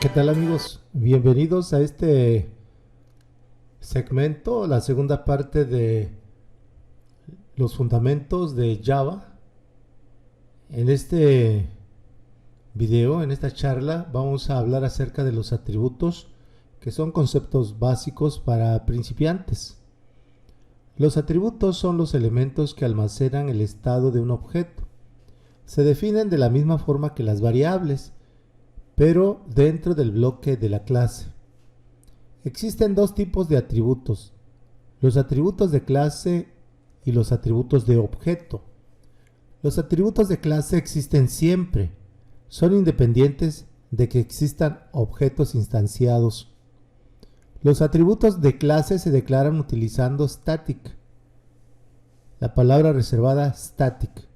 ¿Qué tal, amigos? Bienvenidos a este segmento, la segunda parte de los fundamentos de Java. En este video, en esta charla, vamos a hablar acerca de los atributos, que son conceptos básicos para principiantes. Los atributos son los elementos que almacenan el estado de un objeto. Se definen de la misma forma que las variables, pero dentro del bloque de la clase. Existen dos tipos de atributos: los atributos de clase y los atributos de objeto. Los atributos de clase existen siempre, son independientes de que existan objetos instanciados. Los atributos de clase se declaran utilizando static, la palabra reservada static.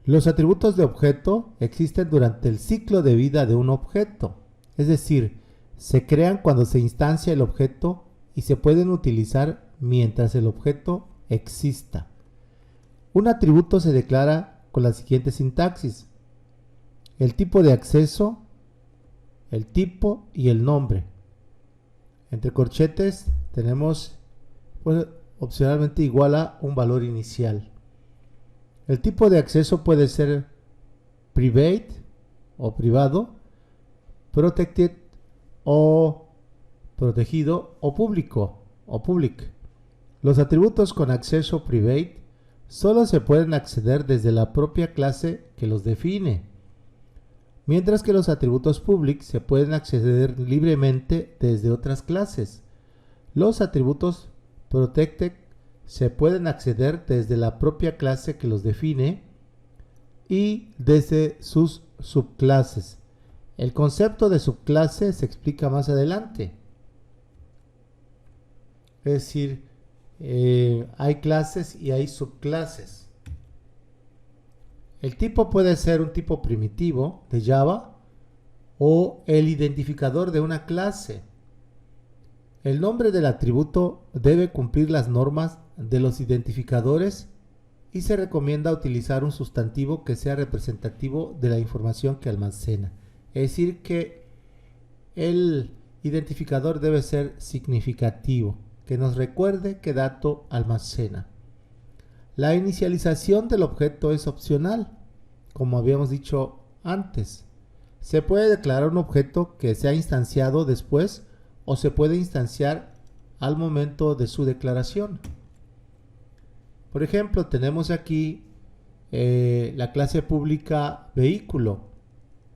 Los atributos de objeto existen durante el ciclo de vida de un objeto, es decir, se crean cuando se instancia el objeto y se pueden utilizar mientras el objeto exista. Un atributo se declara con la siguiente sintaxis: el tipo de acceso, el tipo y el nombre. Entre corchetes tenemos, pues, opcionalmente igual a un valor inicial. El tipo de acceso puede ser private o privado, protected o protegido, o público o public. Los atributos con acceso private solo se pueden acceder desde la propia clase que los define, mientras que los atributos public se pueden acceder libremente desde otras clases. Los atributos protected se pueden acceder desde la propia clase que los define y desde sus subclases. El concepto de subclase se explica más adelante. Es decir, hay clases y hay subclases. El tipo puede ser un tipo primitivo de Java o el identificador de una clase. El nombre del atributo debe cumplir las normas de los identificadores y se recomienda utilizar un sustantivo que sea representativo de la información que almacena. Es decir, que el identificador debe ser significativo, que nos recuerde qué dato almacena. La inicialización del objeto es opcional, como habíamos dicho antes. Se puede declarar un objeto que sea instanciado después o se puede instanciar al momento de su declaración. Por ejemplo, tenemos aquí la clase pública vehículo.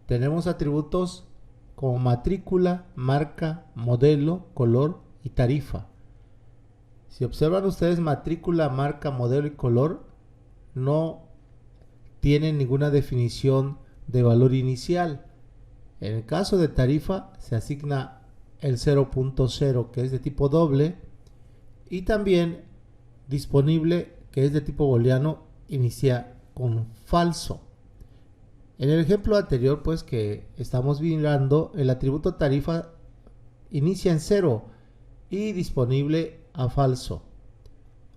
Tenemos atributos como matrícula, marca, modelo, color y tarifa. Si observan ustedes, matrícula, marca, modelo y color no tienen ninguna definición de valor inicial. En el caso de tarifa se asigna el 0.0, que es de tipo doble, y también disponible, que es de tipo booleano, inicia con falso. En el ejemplo anterior, pues, que estamos mirando, el atributo tarifa inicia en 0 y disponible a falso.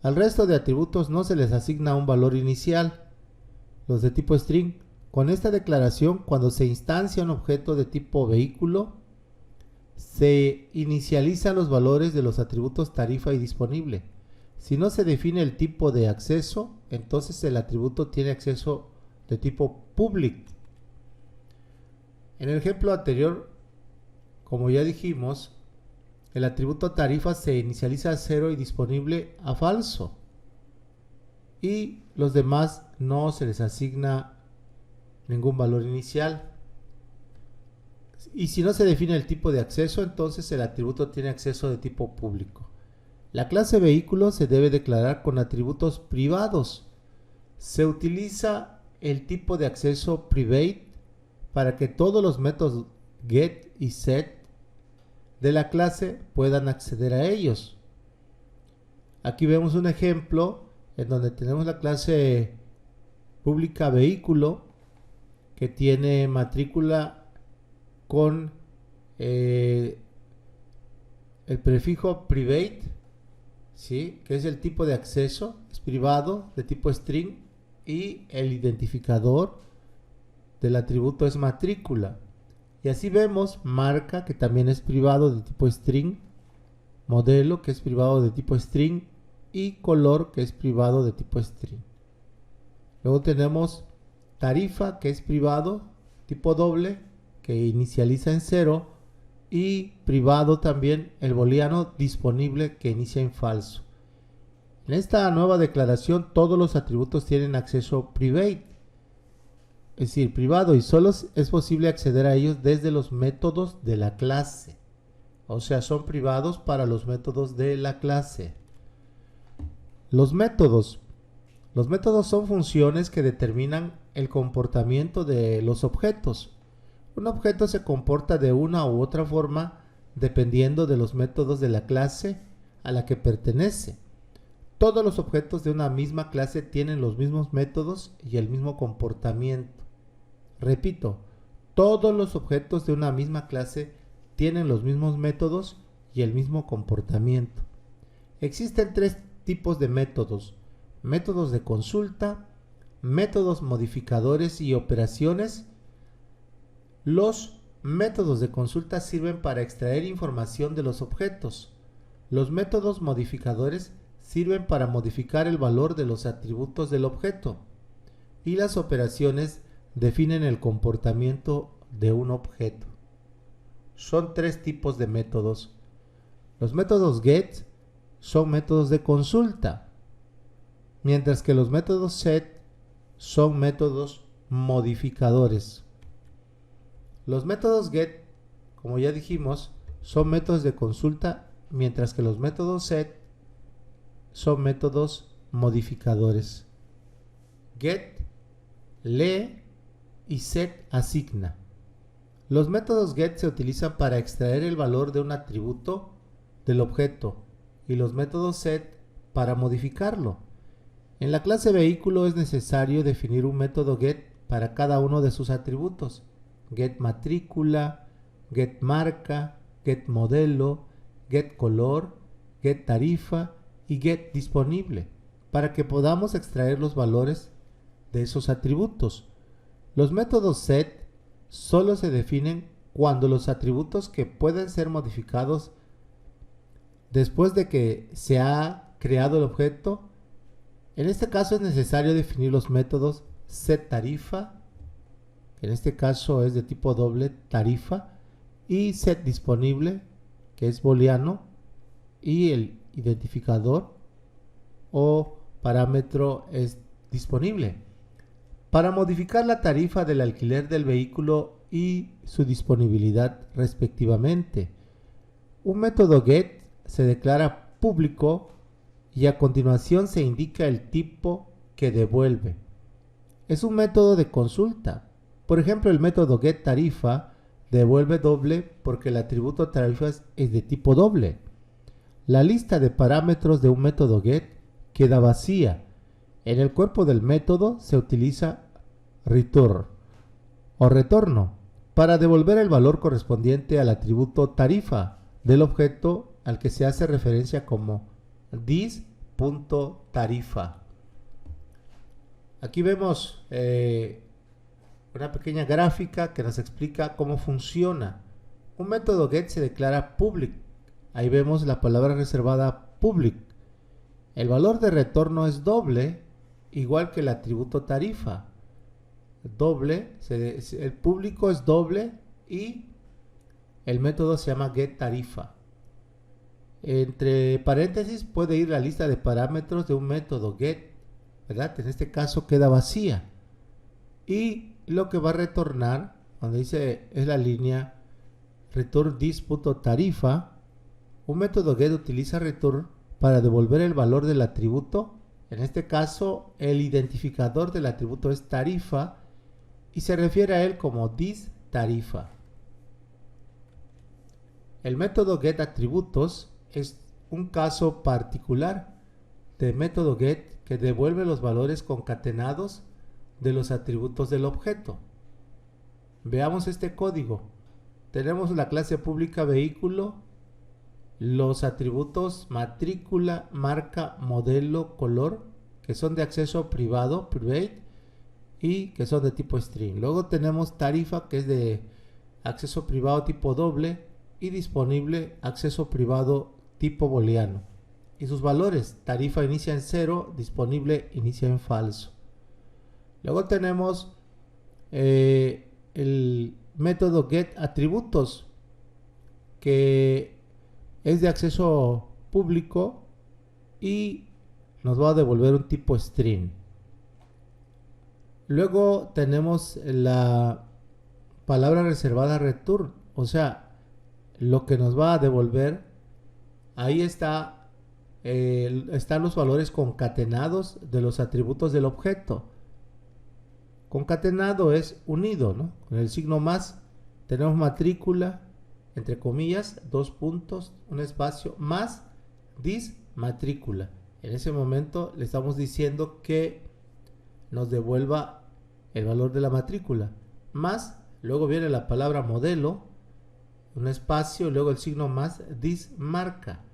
Al resto de atributos no se les asigna un valor inicial, los de tipo string. Con esta declaración, cuando se instancia un objeto de tipo vehículo, se inicializan los valores de los atributos tarifa y disponible. Si no se define el tipo de acceso, entonces el atributo tiene acceso de tipo public. En el ejemplo anterior, como ya dijimos, el atributo tarifa se inicializa a 0 y disponible a falso, y los demás no se les asigna ningún valor inicial. Y si no se define el tipo de acceso, entonces el atributo tiene acceso de tipo público. La clase vehículo se debe declarar con atributos privados. Se utiliza el tipo de acceso private para que todos los métodos get y set de la clase puedan acceder a ellos. Aquí vemos un ejemplo en donde tenemos la clase pública vehículo, que tiene matrícula con el prefijo private, ¿sí?, que es el tipo de acceso, es privado, de tipo string, y el identificador del atributo es matrícula. Y así vemos marca, que también es privado de tipo string, modelo, que es privado de tipo string, y color, que es privado de tipo string. Luego tenemos tarifa, que es privado, tipo doble, que inicializa en 0, y privado también el booleano disponible, que inicia en falso. En esta nueva declaración todos los atributos tienen acceso private, es decir, privado, y solo es posible acceder a ellos desde los métodos de la clase. O sea, son privados para los métodos de la clase. Los métodos. Los métodos son funciones que determinan el comportamiento de los objetos. Un objeto se comporta de una u otra forma dependiendo de los métodos de la clase a la que pertenece. Todos los objetos de una misma clase tienen los mismos métodos y el mismo comportamiento. Repito, todos los objetos de una misma clase tienen los mismos métodos y el mismo comportamiento. Existen tres tipos de métodos: métodos de consulta, métodos modificadores y operaciones. Los métodos de consulta sirven para extraer información de los objetos. Los métodos modificadores sirven para modificar el valor de los atributos del objeto. Y las operaciones definen el comportamiento de un objeto. Son tres tipos de métodos. Los métodos get son métodos de consulta, mientras que los métodos set son métodos modificadores. Los métodos get, como ya dijimos, son métodos de consulta, mientras que los métodos set son métodos modificadores. Get lee y set asigna. Los métodos get se utilizan para extraer el valor de un atributo del objeto y los métodos set para modificarlo. En la clase vehículo es necesario definir un método get para cada uno de sus atributos: get matrícula, get marca, get modelo, get color, get tarifa y get disponible, para que podamos extraer los valores de esos atributos. Los métodos set solo se definen cuando los atributos que pueden ser modificados después de que se ha creado el objeto. En este caso es necesario definir los métodos set tarifa, que en este caso es de tipo doble tarifa, y set disponible, que es booleano, y el identificador o parámetro es disponible, para modificar la tarifa del alquiler del vehículo y su disponibilidad respectivamente. Un método get se declara público y a continuación se indica el tipo que devuelve. Es un método de consulta. Por ejemplo, el método get tarifa devuelve doble porque el atributo tarifa es de tipo doble. La lista de parámetros de un método get queda vacía. En el cuerpo del método se utiliza return o retorno para devolver el valor correspondiente al atributo tarifa del objeto al que se hace referencia como this.tarifa. Aquí vemos una pequeña gráfica que nos explica cómo funciona. Un método get se declara public. Ahí vemos la palabra reservada public. El valor de retorno es doble, igual que el atributo tarifa. Doble, el público es doble y el método se llama get tarifa. Entre paréntesis puede ir la lista de parámetros de un método get, ¿verdad? En este caso queda vacía. Y lo que va a retornar, donde dice es la línea return this.tarifa, un método get utiliza return para devolver el valor del atributo. En este caso, el identificador del atributo es tarifa y se refiere a él como this tarifa. El método get atributos es un caso particular de método get que devuelve los valores concatenados de los atributos del objeto. Veamos este código. Tenemos la clase pública vehículo, los atributos matrícula, marca, modelo, color, que son de acceso privado, private, y que son de tipo string. Luego tenemos tarifa, que es de acceso privado tipo doble y disponible acceso privado tipo booleano. Y sus valores, tarifa inicia en 0, disponible inicia en falso. Luego tenemos el método getAtributos, que es de acceso público y nos va a devolver un tipo string. Luego tenemos la palabra reservada return, o sea, lo que nos va a devolver, ahí están los valores concatenados de los atributos del objeto. Concatenado es unido, ¿no? Con el signo más tenemos matrícula, entre comillas, 2 puntos, un espacio, más dis matrícula. En ese momento le estamos diciendo que nos devuelva el valor de la matrícula. Más, luego viene la palabra modelo, un espacio, luego el signo más dis marca,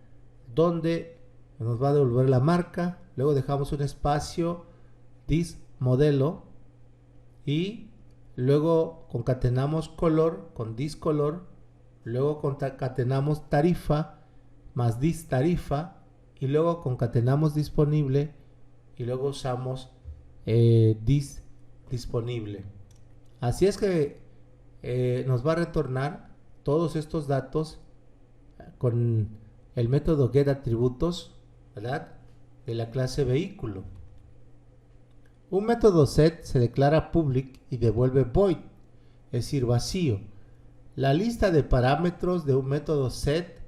donde nos va a devolver la marca. Luego dejamos un espacio, dis modelo, y luego concatenamos color con discolor, luego concatenamos tarifa más dis tarifa, y luego concatenamos disponible y luego usamos dis disponible. Así es que nos va a retornar todos estos datos con el método getAtributos, ¿verdad?, de la clase vehículo. Un método set se declara public y devuelve void, es decir, vacío. La lista de parámetros de un método set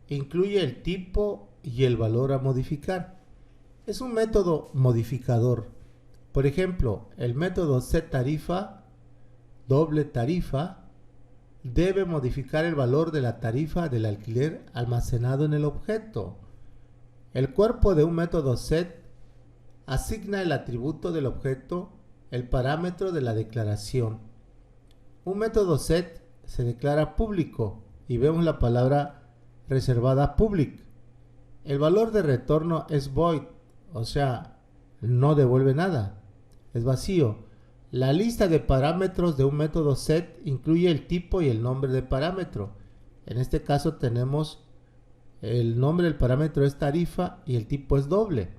incluye el tipo y el valor a modificar. Es un método modificador. Por ejemplo, el método setTarifa, doble tarifa, debe modificar el valor de la tarifa del alquiler almacenado en el objeto. El cuerpo de un método set asigna el atributo del objeto, el parámetro de la declaración. Un método set se declara público y vemos la palabra reservada public. El valor de retorno es void, o sea, no devuelve nada, es vacío. La lista de parámetros de un método set incluye el tipo y el nombre del parámetro. En este caso tenemos el nombre del parámetro es tarifa y el tipo es doble.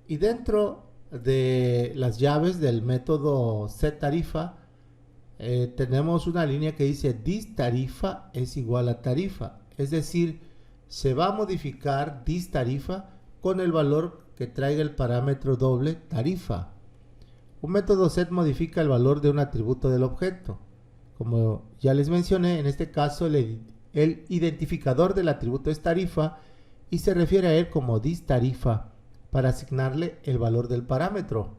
Y dentro de las llaves del método setTarifa tenemos una línea que dice disTarifa es igual a tarifa, es decir, se va a modificar disTarifa con el valor que traiga el parámetro doble tarifa. Un método set modifica el valor de un atributo del objeto. Como ya les mencioné, en este caso el identificador del atributo es tarifa y se refiere a él como disTarifa para asignarle el valor del parámetro.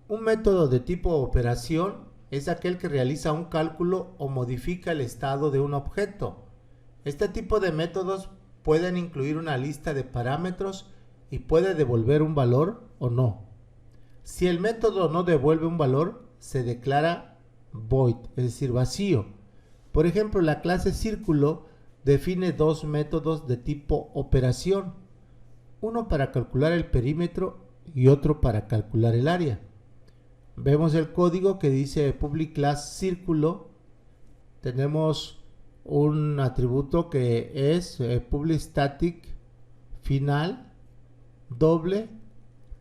Un método de tipo operación es aquel que realiza un cálculo o modifica el estado de un objeto. Este tipo de métodos pueden incluir una lista de parámetros y puede devolver un valor o no. Si el método no devuelve un valor, se declara void, es decir, vacío. Por ejemplo, la clase círculo define dos métodos de tipo operación, uno para calcular el perímetro y otro para calcular el área. Vemos el código que dice public class círculo. Tenemos un atributo que es public static final doble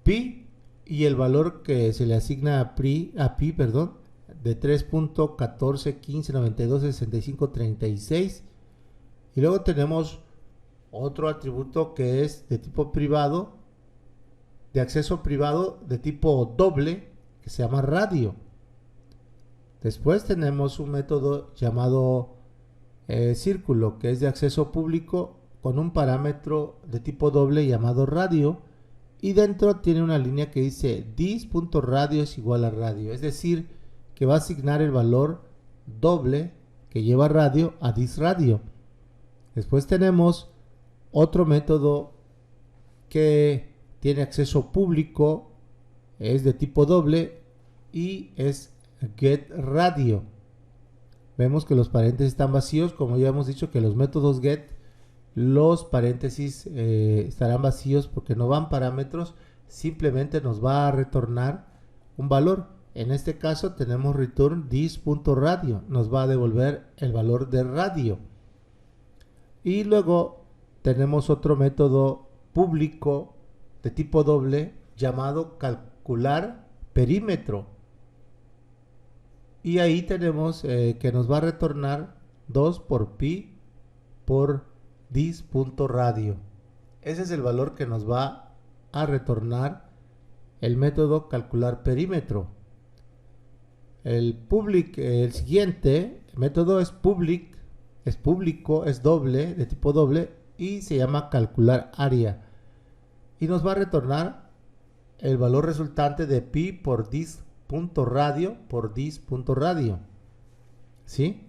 pi y el valor que se le asigna a pi, de 3.1415926536. Y luego tenemos otro atributo que es de tipo privado, de acceso privado de tipo doble, que se llama radio. Después tenemos un método llamado círculo, que es de acceso público con un parámetro de tipo doble llamado radio, y dentro tiene una línea que dice dis.radio es igual a radio, es decir, que va a asignar el valor doble que lleva radio a disradio. Después tenemos otro método que tiene acceso público, es de tipo doble y es getRadio. Vemos que los paréntesis están vacíos, como ya hemos dicho que los métodos get, los paréntesis estarán vacíos porque no van parámetros, simplemente nos va a retornar un valor. En este caso tenemos return this.radio, nos va a devolver el valor de radio. Y luego tenemos otro método público de tipo doble llamado calcular perímetro. Y ahí tenemos que nos va a retornar 2 por pi por this.radio. Ese es el valor que nos va a retornar el método calcular perímetro. El siguiente método es público, es doble, de tipo doble, y se llama calcular área. Y nos va a retornar el valor resultante de pi por this.radio por this.radio. ¿Sí?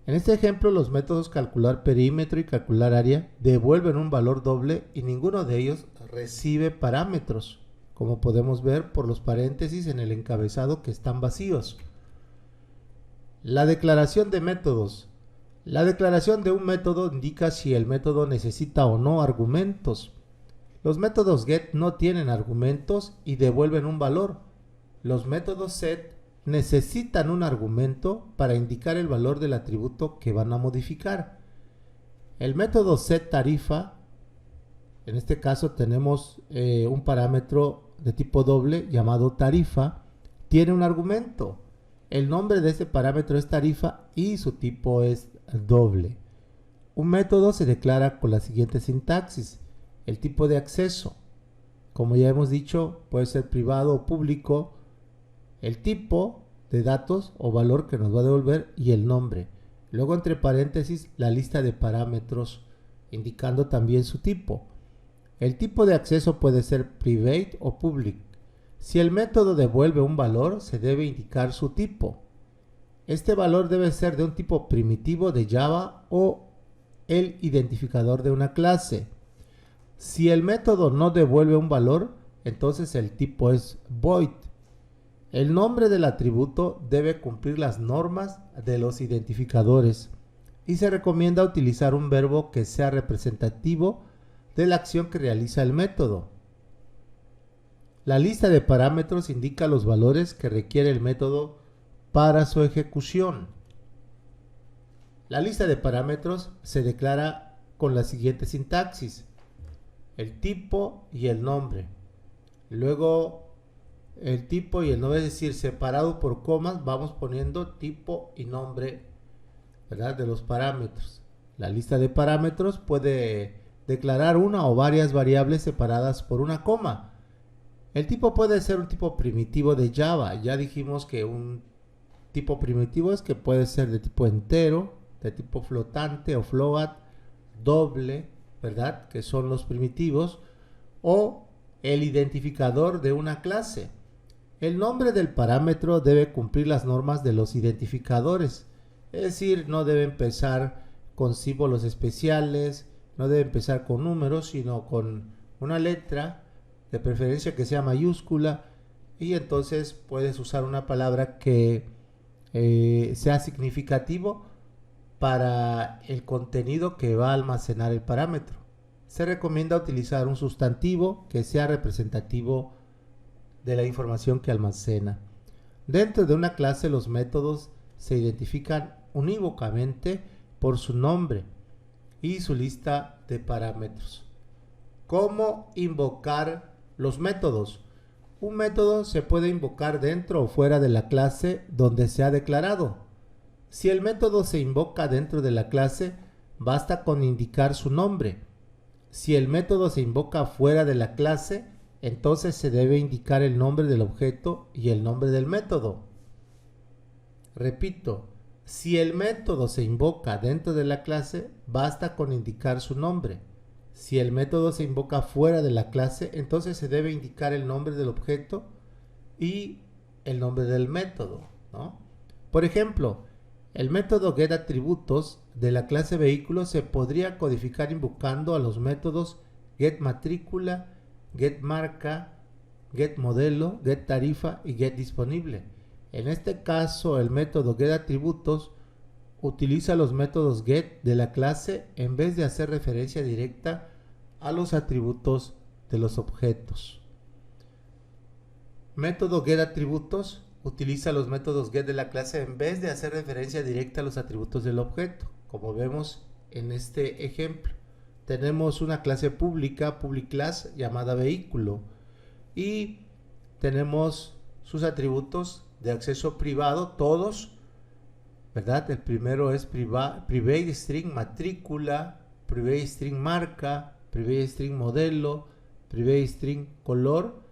En este ejemplo, los métodos calcular perímetro y calcular área devuelven un valor doble y ninguno de ellos recibe parámetros, como podemos ver por los paréntesis en el encabezado que están vacíos. La declaración de métodos. La declaración de un método indica si el método necesita o no argumentos. Los métodos get no tienen argumentos y devuelven un valor. Los métodos set necesitan un argumento para indicar el valor del atributo que van a modificar. El método set tarifa, en este caso tenemos un parámetro de tipo doble llamado tarifa, tiene un argumento. El nombre de este parámetro es tarifa y su tipo es doble. Un método se declara con la siguiente sintaxis. El tipo de acceso, como ya hemos dicho, puede ser privado o público. El tipo de datos o valor que nos va a devolver y el nombre. Luego entre paréntesis la lista de parámetros indicando también su tipo. El tipo de acceso puede ser private o public. Si el método devuelve un valor, se debe indicar su tipo. Este valor debe ser de un tipo primitivo de Java o el identificador de una clase. Si el método no devuelve un valor, entonces el tipo es void. El nombre del atributo debe cumplir las normas de los identificadores y se recomienda utilizar un verbo que sea representativo de la acción que realiza el método. La lista de parámetros indica los valores que requiere el método para su ejecución. La lista de parámetros se declara con la siguiente sintaxis: el tipo y el nombre. Luego el tipo y el nombre, es decir, separado por comas, vamos poniendo tipo y nombre, ¿verdad?, de los parámetros. La lista de parámetros puede declarar una o varias variables separadas por una coma. El tipo puede ser un tipo primitivo de Java. Ya dijimos que un tipo primitivo es que puede ser de tipo entero, de tipo flotante o float, doble, ¿verdad?, que son los primitivos, o el identificador de una clase. El nombre del parámetro debe cumplir las normas de los identificadores, es decir, no debe empezar con símbolos especiales, no debe empezar con números, sino con una letra, de preferencia que sea mayúscula, y entonces puedes usar una palabra que sea significativo para el contenido que va a almacenar el parámetro. Se recomienda utilizar un sustantivo que sea representativo de la información que almacena. Dentro de una clase, los métodos se identifican unívocamente por su nombre y su lista de parámetros. ¿Cómo invocar los métodos? Un método se puede invocar dentro o fuera de la clase donde se ha declarado. Si el método se invoca dentro de la clase, basta con indicar su nombre. Si el método se invoca fuera de la clase, entonces se debe indicar el nombre del objeto y el nombre del método. Repito, si el método se invoca dentro de la clase, basta con indicar su nombre. Si el método se invoca fuera de la clase, entonces se debe indicar el nombre del objeto y el nombre del método, ¿no? Por ejemplo, el método getAtributos de la clase vehículo se podría codificar invocando a los métodos getMatrícula, getMarca, getModelo, getTarifa y getDisponible. En este caso, el método getAtributos utiliza los métodos get de la clase en vez de hacer referencia directa a los atributos de los objetos. Método getAtributos utiliza los métodos get de la clase en vez de hacer referencia directa a los atributos del objeto. Como vemos en este ejemplo, tenemos una clase pública, public class, llamada vehículo, y tenemos sus atributos de acceso privado, todos, ¿verdad? El primero es private string matrícula, private string marca, private string modelo, private string color,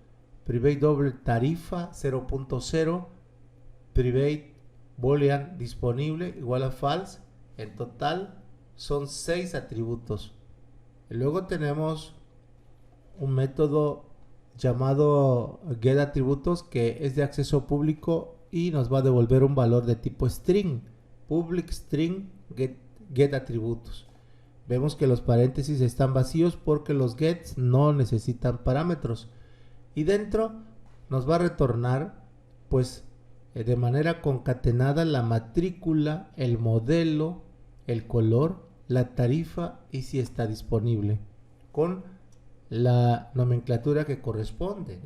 private doble tarifa 0.0, private boolean disponible igual a false. En total son 6 atributos. Luego tenemos un método llamado getAtributos, que es de acceso público y nos va a devolver un valor de tipo string, public string getAtributos. Vemos que los paréntesis están vacíos porque los gets no necesitan parámetros, y dentro nos va a retornar pues de manera concatenada la matrícula, el modelo, el color, la tarifa y si está disponible, con la nomenclatura que corresponde.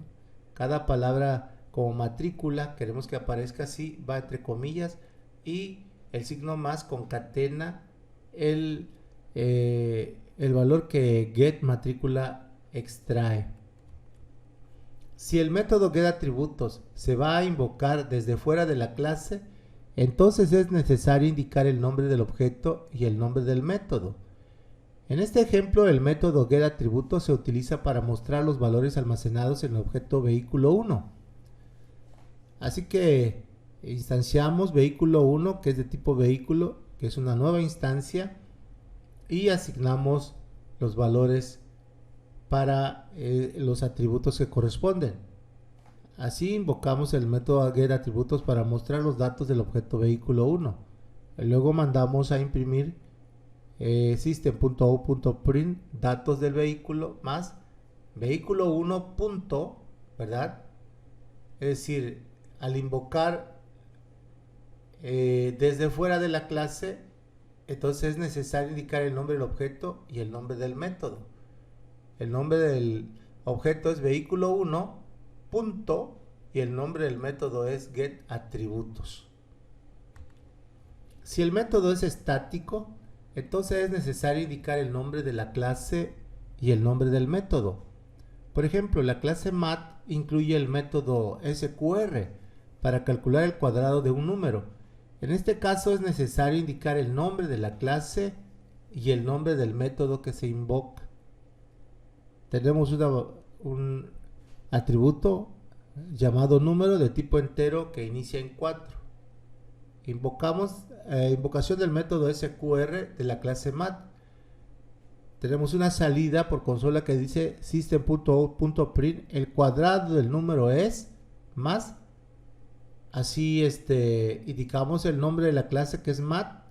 Cada palabra como matrícula queremos que aparezca así, va entre comillas, y el signo más concatena el valor que getMatrícula extrae. Si el método getAtributos se va a invocar desde fuera de la clase, entonces es necesario indicar el nombre del objeto y el nombre del método. En este ejemplo, el método getAtributos se utiliza para mostrar los valores almacenados en el objeto vehículo 1. Así que instanciamos vehículo 1, que es de tipo vehículo, que es una nueva instancia, y asignamos los valores para los atributos que corresponden. Así invocamos el método getAtributos para mostrar los datos del objeto vehículo 1. Luego mandamos a imprimir system.out.print datos del vehículo más vehículo 1. ¿Verdad? Es decir, al invocar desde fuera de la clase, entonces es necesario indicar el nombre del objeto y el nombre del método. El nombre del objeto es vehículo 1, y el nombre del método es getAtributos. Si el método es estático, entonces es necesario indicar el nombre de la clase y el nombre del método. Por ejemplo, la clase mat incluye el método sqr para calcular el cuadrado de un número. En este caso es necesario indicar el nombre de la clase y el nombre del método que se invoca. Tenemos un atributo llamado número de tipo entero que inicia en 4. Invocamos invocación del método sqr de la clase mat. Tenemos una salida por consola que dice system.out.print el cuadrado del número es más. Así indicamos el nombre de la clase, que es mat,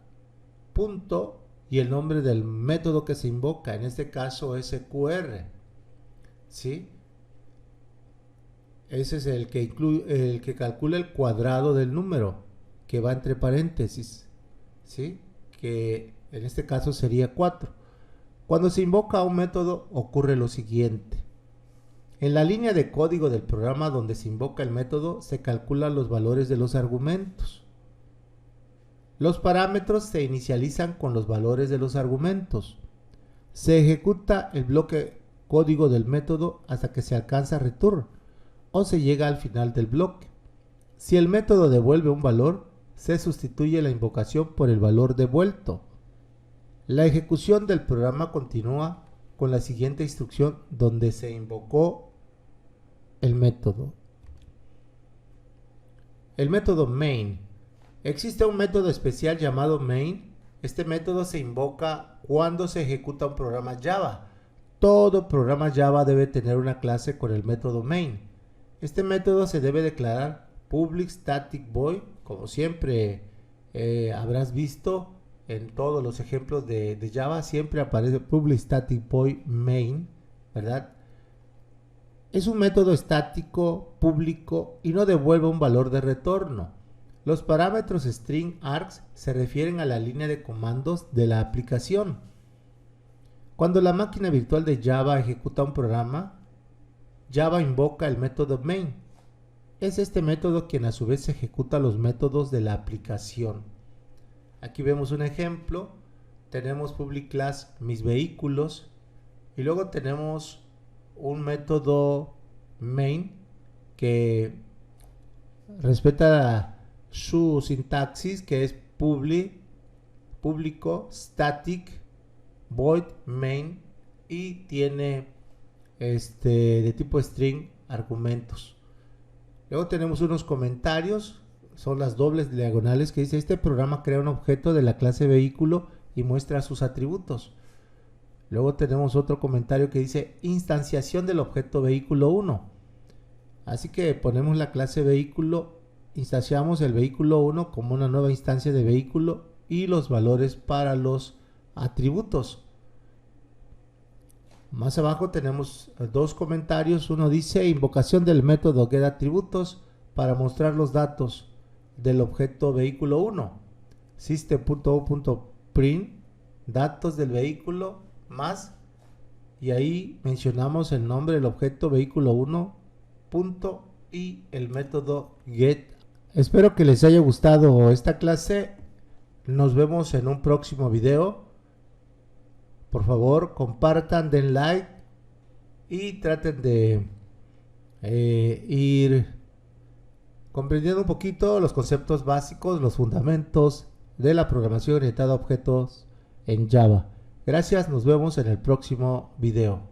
punto, y el nombre del método que se invoca, en este caso sqr. ¿Sí? Ese es el que calcula el cuadrado del número, que va entre paréntesis, ¿sí? Que en este caso sería 4. Cuando se invoca un método ocurre lo siguiente. En la línea de código del programa donde se invoca el método se calculan los valores de los argumentos. Los parámetros se inicializan con los valores de los argumentos. Se ejecuta el bloque código del método hasta que se alcanza return o se llega al final del bloque. Si el método devuelve un valor, se sustituye la invocación por el valor devuelto. La ejecución del programa continúa con la siguiente instrucción donde se invocó el método. El método main. Existe un método especial llamado main. Este método se invoca cuando se ejecuta un programa Java. Todo programa Java debe tener una clase con el método main. Este método se debe declarar public static void, como siempre habrás visto en todos los ejemplos de Java, siempre aparece public static void main, ¿verdad? Es un método estático, público y no devuelve un valor de retorno. Los parámetros string args se refieren a la línea de comandos de la aplicación. Cuando la máquina virtual de Java ejecuta un programa, Java invoca el método main. es este método quien a su vez ejecuta los métodos de la aplicación. Aquí vemos un ejemplo. Tenemos public class mis vehículos y luego tenemos un método main que respeta su sintaxis, que es público static void main, y tiene de tipo string argumentos. Luego tenemos unos comentarios, son las dobles diagonales, que dice: este programa crea un objeto de la clase vehículo y muestra sus atributos. Luego tenemos otro comentario que dice: instanciación del objeto vehículo 1. Así que ponemos la clase vehículo, instanciamos el vehículo 1 como una nueva instancia de vehículo y los valores para los atributos. Más abajo tenemos dos comentarios. Uno dice: invocación del método getAtributos para mostrar los datos del objeto vehículo 1. System.out.print datos del vehículo más, y ahí mencionamos el nombre del objeto vehículo 1 y el método get. Espero que les haya gustado esta clase. Nos vemos en un próximo video. Por favor, compartan, den like y traten de ir comprendiendo un poquito los conceptos básicos, los fundamentos de la programación orientada a objetos en Java. Gracias, nos vemos en el próximo video.